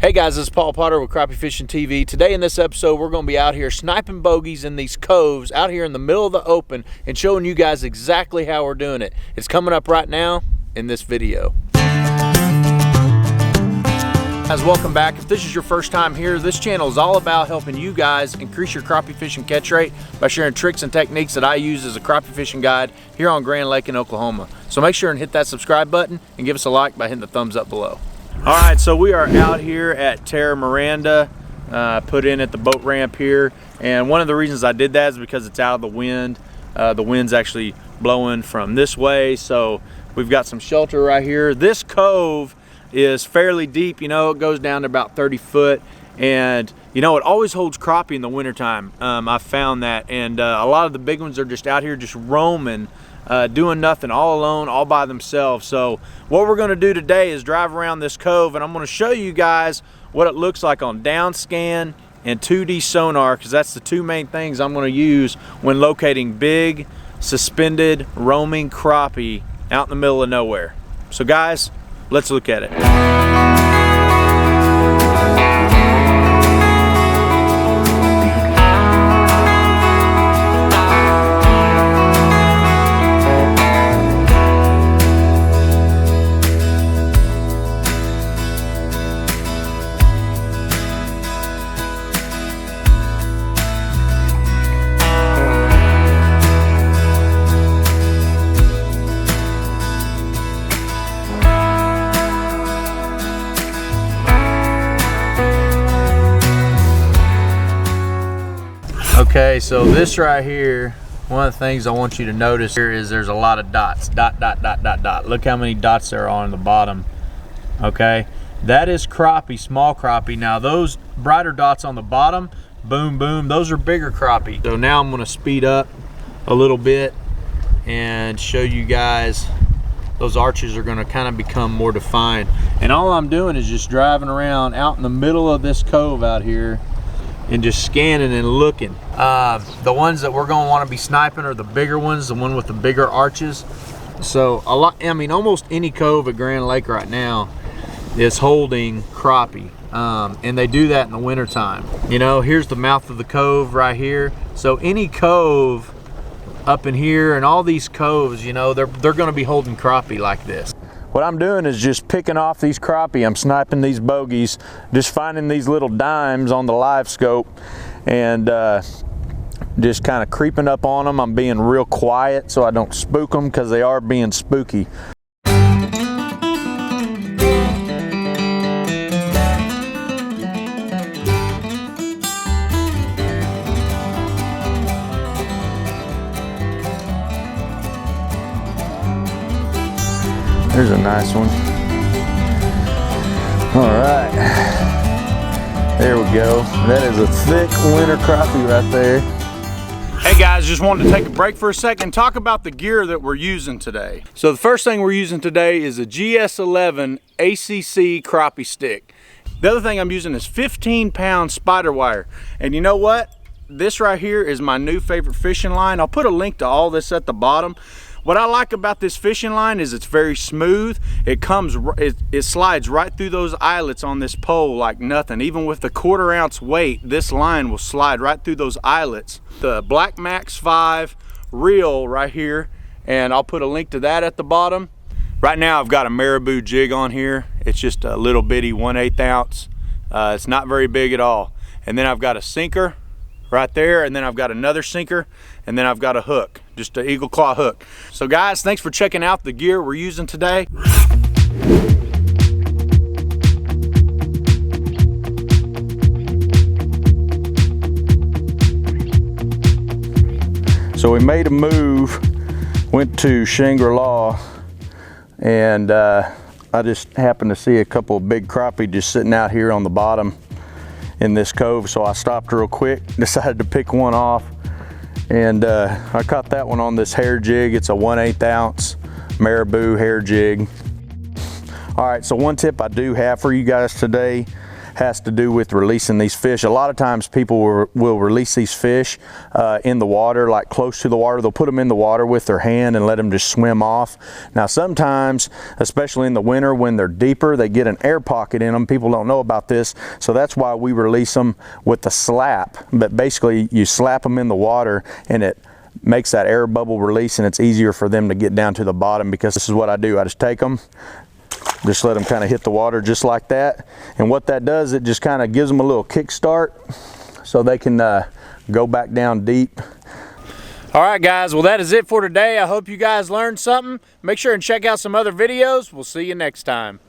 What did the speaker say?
Hey guys, this is Paul Potter with Crappie Fishing TV. Today in this episode, we're going to be out here sniping bogeys in these coves out here in the middle of the open and showing you guys exactly how we're doing it. It's coming up right now in this video. Guys, welcome back. If this is your first time here, this channel is all about helping you guys increase your crappie fishing catch rate by sharing tricks and techniques that I use as a crappie fishing guide here on Grand Lake in Oklahoma. So make sure and hit that subscribe button and give us a like by hitting the thumbs up below. All right, so we are out here at Terra Miranda, put in at the boat ramp here. And one of the reasons I did that is because it's out of the wind. The wind's actually blowing from this way, so we've got some shelter right here. This cove is fairly deep, you know, it goes down to about 30 foot. And you know, it always holds crappie in the wintertime. I've found that. And a lot of the big ones are just out here just roaming, doing nothing, all alone, all by themselves. So what we're gonna do today is drive around this cove, and I'm gonna show you guys what it looks like on down scan and 2D sonar, because that's the two main things I'm gonna use when locating big, suspended, roaming crappie out in the middle of nowhere. So guys, let's look at it. Okay, so this right here, one of the things I want you to notice here is there's a lot of dots. Dot, dot, dot, dot, dot. Look how many dots there are on the bottom. Okay, that is crappie, small crappie. Now those brighter dots on the bottom, boom, boom, those are bigger crappie. So now I'm gonna speed up a little bit and show you guys those arches are gonna kind of become more defined. And all I'm doing is just driving around out in the middle of this cove out here and just scanning and looking. The ones that we're gonna wanna be sniping are the bigger ones, the one with the bigger arches. So a lot, I mean, almost any cove at Grand Lake right now is holding crappie. And they do that in the winter time. You know, here's the mouth of the cove right here. So any cove up in here and all these coves, you know, they're gonna be holding crappie like this. What I'm doing is just picking off these crappie. I'm sniping these bogeys, just finding these little dimes on the LiveScope and just kind of creeping up on them. I'm being real quiet so I don't spook them, because they are being spooky. There's a nice one. All right, there we go. That is a thick winter crappie right there. Hey guys, just wanted to take a break for a second and talk about the gear that we're using today. So the first thing we're using today is a GS11 ACC crappie stick. The other thing I'm using is 15-pound spider wire. And you know what? This right here is my new favorite fishing line. I'll put a link to all this at the bottom. What I like about this fishing line is it's very smooth. It slides right through those eyelets on this pole like nothing. Even with the 1/4 ounce weight, this line will slide right through those eyelets. The Black Max 5 reel right here, and I'll put a link to that at the bottom. Right now I've got a marabou jig on here. It's just a little bitty 1/8 ounce. It's not very big at all. And then I've got a sinker right there, and then I've got another sinker, and then I've got a hook, just an eagle claw hook. So guys, thanks for checking out the gear we're using today. So we made a move, went to Shangri-La, and I just happened to see a couple of big crappie just sitting out here on the bottom in this cove, so I stopped real quick, decided to pick one off, and I caught that one on this hair jig. It's a 1/8 ounce marabou hair jig. All right, so one tip I do have for you guys today, has to do with releasing these fish. A lot of times people will release these fish in the water, like close to the water. They'll put them in the water with their hand and let them just swim off. Now sometimes, especially in the winter when they're deeper, they get an air pocket in them. People don't know about this, so that's why we release them with the slap. But basically you slap them in the water and it makes that air bubble release, and it's easier for them to get down to the bottom. Because this is what I do. I just take them, just let them kind of hit the water just like that, and what that does, it just kind of gives them a little kick start so they can go back down deep. All right guys, well that is it for today. I hope you guys learned something. Make sure and check out some other videos. We'll see you next time.